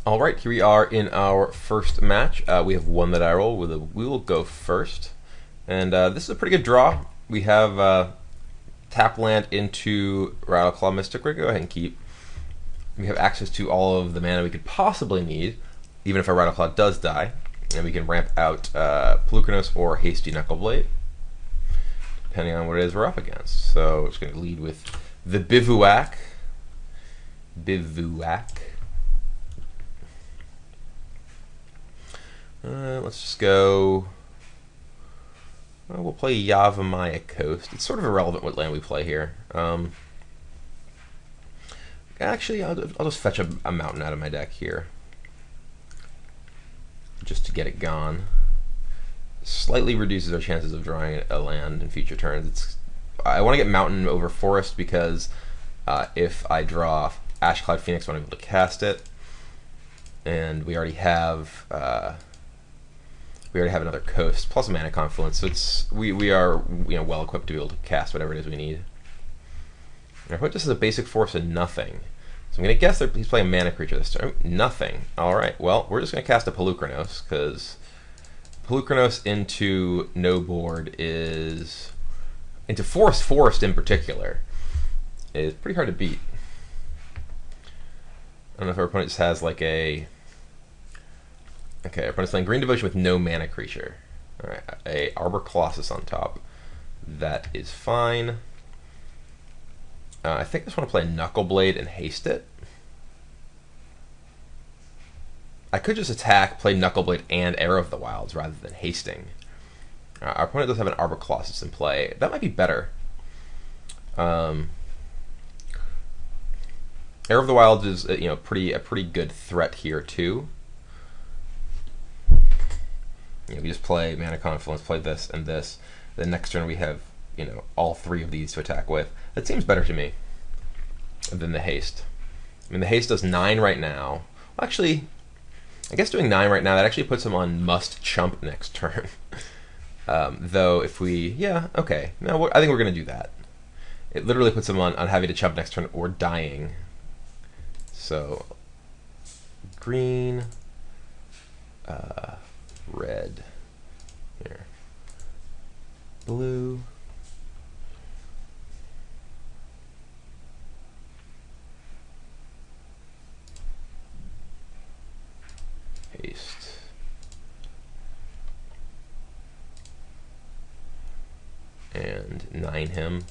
All right, here we are in our first match. We have one that I roll. We will go first, and this is a pretty good draw. We have tap land into Rattleclaw Mystic. We're gonna go ahead and keep. We have access to all of the mana we could possibly need, even if our Rattleclaw does die, and we can ramp out Pelucranos or Hasty Knuckleblade, depending on what it is we're up against. So it's going to lead with the Bivouac. Let's just go. Well, we'll play Yavimaya Coast. It's sort of irrelevant what land we play here. Actually, I'll just fetch a mountain out of my deck here, just to get it gone. Slightly reduces our chances of drawing a land in future turns. I want to get mountain over forest because if I draw Ashcloud Phoenix, I'm able to cast it, and we already have another coast plus a mana confluence, so we are well equipped to be able to cast whatever it is we need. I put this as a basic force and nothing, so I'm gonna guess that he's playing mana creature this turn. Nothing. All right. Well, we're just gonna cast a Pelucranos because Pelucranos into no board is into forest in particular is pretty hard to beat. I don't know if our opponent just has like a. Okay, our opponent's playing Green Devotion with no mana creature. Alright, a Arbor Colossus on top. That is fine. I think I just want to play Knuckleblade and haste it. I could just attack, play Knuckleblade and Arrow of the Wilds rather than hasting. Our opponent does have an Arbor Colossus in play. That might be better. Arrow of the Wilds is a pretty good threat here too. We just play Mana Confluence, play this and this. The next turn we have all three of these to attack with. That seems better to me than the haste. I mean, the haste does 9 right now. Well, actually, I guess doing 9 right now, that actually puts him on must chump next turn. Though if we, okay. No, I think we're going to do that. It literally puts him on having to chump next turn or dying. So, green, red, here, blue, haste, and 9 him.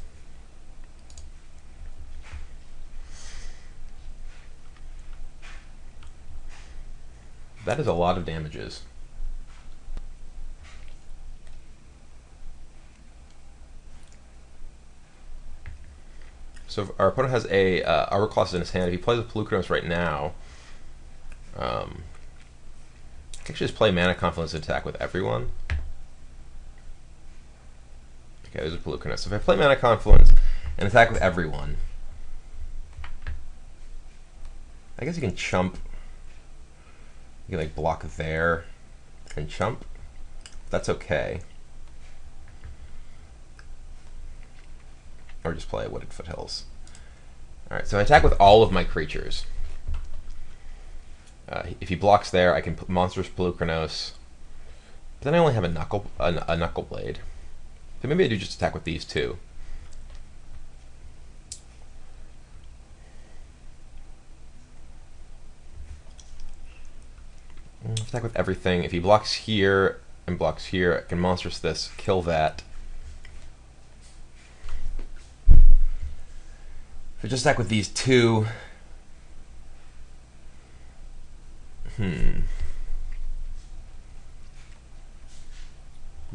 That is a lot of damages. So if our opponent has a Arbor Colossus in his hand. If he plays a Pelucranos right now, I can actually just play Mana Confluence and attack with everyone. Okay, there's a Pelucranos. So if I play Mana Confluence and attack with everyone, I guess you can chump. You can block there and chump. That's okay. Or just play Wooded Foothills. Alright, so I attack with all of my creatures. If he blocks there, I can put Monstrous Pelucranos. But then I only have a Knuckleblade. So maybe I do just attack with these two. Attack with everything. If he blocks here and blocks here, I can Monstrous this, kill that. If I just attack with these two, then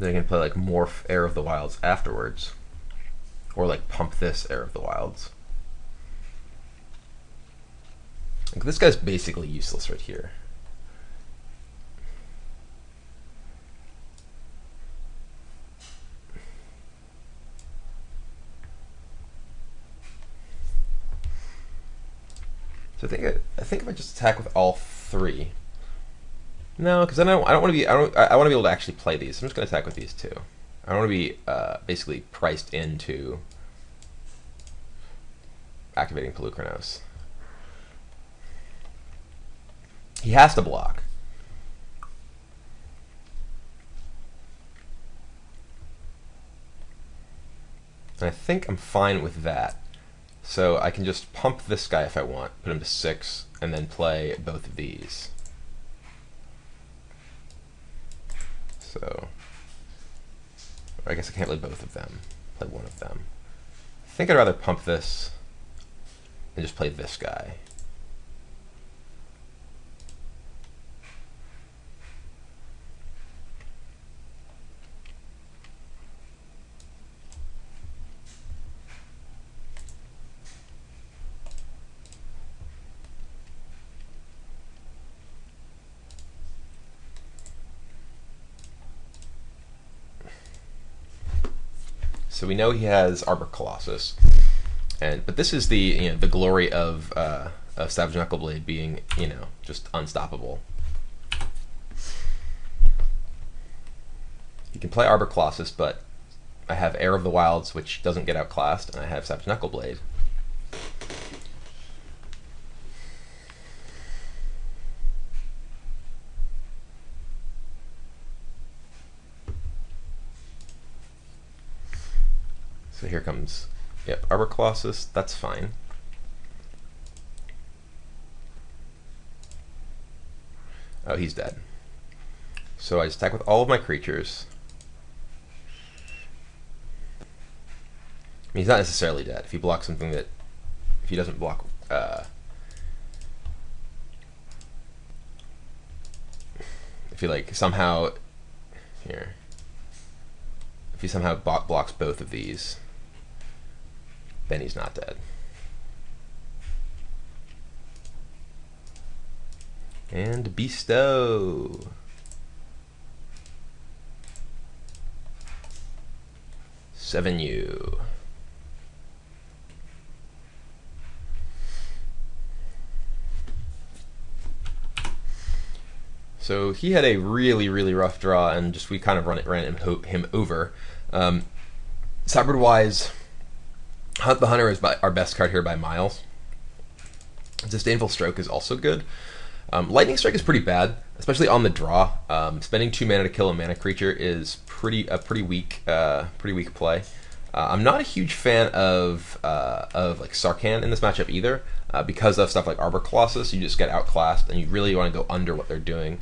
I can play Morph Air of the Wilds afterwards, or pump this Air of the Wilds. This guy's basically useless right here. So I think if I just attack with all three. No, because I want to be. I want to be able to actually play these. I'm just going to attack with these two. I don't want to be basically priced into activating Pelucranos. He has to block. And I think I'm fine with that. So I can just pump this guy if I want, put him to 6, and then play both of these. So I guess I can't play both of them. Play one of them. I think I'd rather pump this and just play this guy. So we know he has Arbor Colossus, but this is the the glory of Savage Knuckleblade being just unstoppable. You can play Arbor Colossus, but I have Heir of the Wilds, which doesn't get outclassed, and I have Savage Knuckleblade. So here comes, Arbor Colossus, that's fine. Oh, he's dead. So I just attack with all of my creatures. I mean, he's not necessarily dead. If he blocks something that, if he doesn't block, if he somehow, if he somehow blocks both of these, then he's not dead. And bestow. Seven U. So he had a really, really rough draw, and just we kind of ran him over. Sideboard-wise, Hunt the Hunter is our best card here by miles. Disdainful Stroke is also good. Lightning Strike is pretty bad, especially on the draw. Spending 2 mana to kill a mana creature is a pretty weak play. I'm not a huge fan of Sarkhan in this matchup either, because of stuff like Arbor Colossus. You just get outclassed, and you really want to go under what they're doing.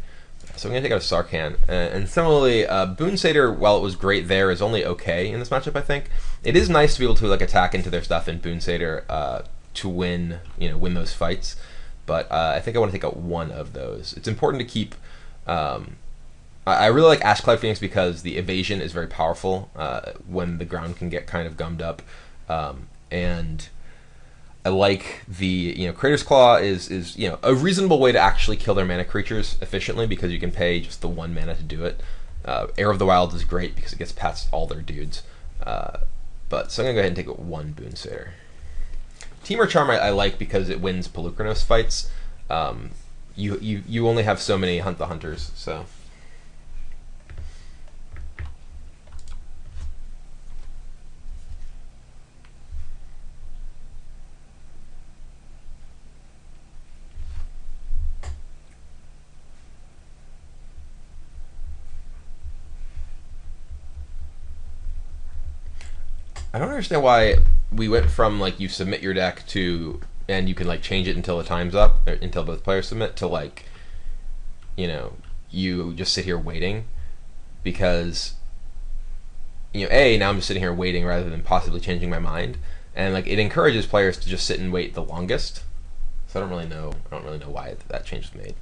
So I'm going to take out a Sarkhan. And similarly, Boon Satyr, while it was great there, is only okay in this matchup, I think. It is nice to be able to attack into their stuff in Boon Satyr to win those fights. But I think I want to take out one of those. It's important to keep... I really like Ashcloud Phoenix because the evasion is very powerful when the ground can get kind of gummed up. And I like the Crater's Claw is a reasonable way to actually kill their mana creatures efficiently because you can pay just the 1 mana to do it. Heir of the Wilds is great because it gets past all their dudes. But so I'm gonna go ahead and take 1 Boon Satyr. Temur Charm I like because it wins Pelucranos fights. You only have so many Hunt the Hunters, so. I don't understand why we went from you submit your deck to, and you can change it until the time's up, or until both players submit, to you just sit here waiting, because now I'm just sitting here waiting rather than possibly changing my mind, and it encourages players to just sit and wait the longest. So I don't really know why that change was made.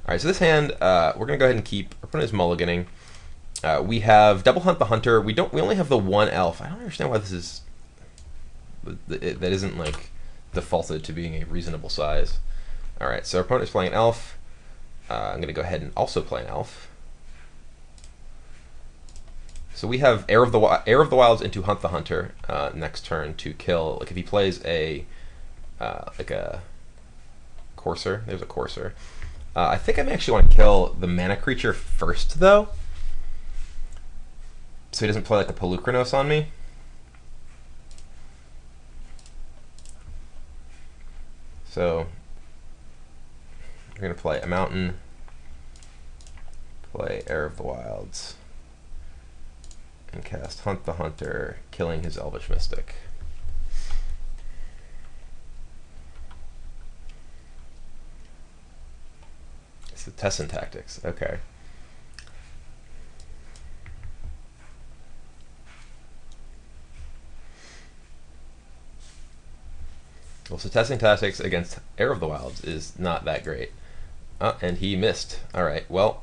All right, so this hand we're gonna go ahead and keep. Our opponent is mulliganing. We have Double Hunt the Hunter. We only have the 1 elf. I don't understand why this is that isn't defaulted to being a reasonable size. All right, so our opponent is playing an elf. I'm going to go ahead and also play an elf. So we have Heir of the Wilds into Hunt the Hunter next turn to kill. If he plays a Courser, there's a Courser. I think I may actually want to kill the mana creature first though, so he doesn't play a Pelucranos on me. So We're going to play a mountain, play Heir of the Wilds, and cast Hunt the Hunter, killing his Elvish Mystic. It's the Tessin Tactics, okay. Well, so Tessin Tactics against Heir of the Wilds is not that great. And he missed. Alright, well,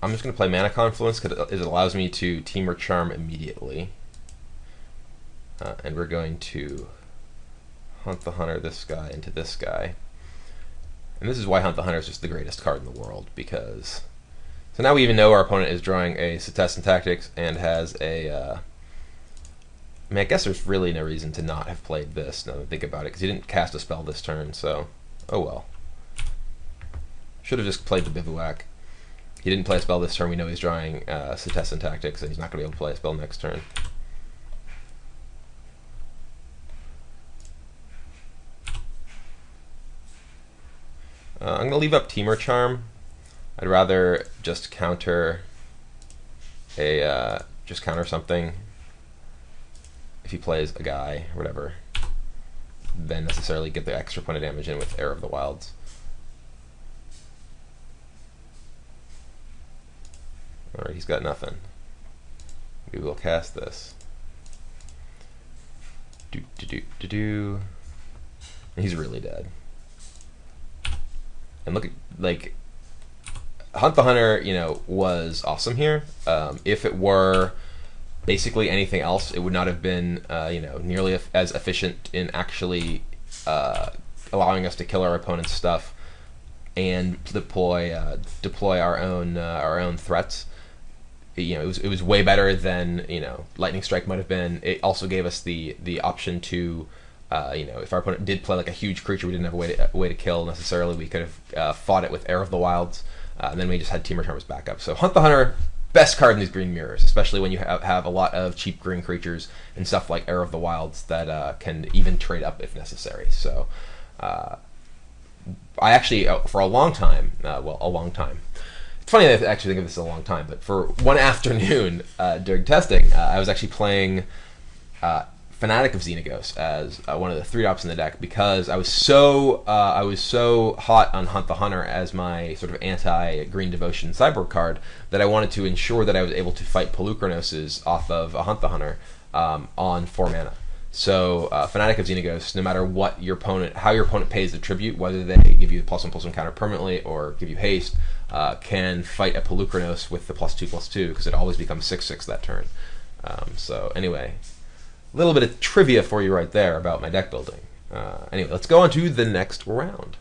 I'm just going to play Mana Confluence because it allows me to Temur Charm immediately. And we're going to Hunt the Hunter this guy into this guy. And this is why Hunt the Hunter is just the greatest card in the world, because... So now we even know our opponent is drawing a Tessin Tactics and has a... I mean, I guess there's really no reason to not have played this, now that I think about it, because he didn't cast a spell this turn, so... Oh well. Should have just played the Bivouac. He didn't play a spell this turn, we know he's drawing Tessin Tactics, and he's not going to be able to play a spell next turn. I'm going to leave up Temur Charm. I'd rather just counter something if he plays a guy or whatever, than necessarily get the extra point of damage in with Heir of the Wilds. Alright, he's got nothing. We will cast this. He's really dead. And look at, like, Hunt the Hunter, you know, was awesome here. If it were basically anything else, it would not have been, you know, nearly as efficient in actually allowing us to kill our opponent's stuff and deploy our own threats. You know, it was way better than, you know, Lightning Strike might have been. It also gave us the option to, you know, if our opponent did play like a huge creature we didn't have a way to kill necessarily, we could have fought it with Heir of the Wilds, and then we just had Temur Charm as backup. So Hunt the Hunter, best card in these green mirrors, especially when you have a lot of cheap green creatures and stuff like Heir of the Wilds that can even trade up if necessary. So I actually, for a long time, it's funny that I actually think of this as a long time, but for one afternoon during testing, I was actually playing Fanatic of Xenagos as one of the 3-drops in the deck, because I was so hot on Hunt the Hunter as my sort of anti-Green Devotion Cyborg card that I wanted to ensure that I was able to fight Polukranos off of a Hunt the Hunter on 4 mana. So Fanatic of Xenagos, no matter what how your opponent pays the tribute, whether they give you the +1/+1 counter permanently or give you haste, can fight a Polukranos with the +2/+2, because it always becomes 6/6 that turn. So anyway, a little bit of trivia for you right there about my deck building. Anyway, let's go on to the next round.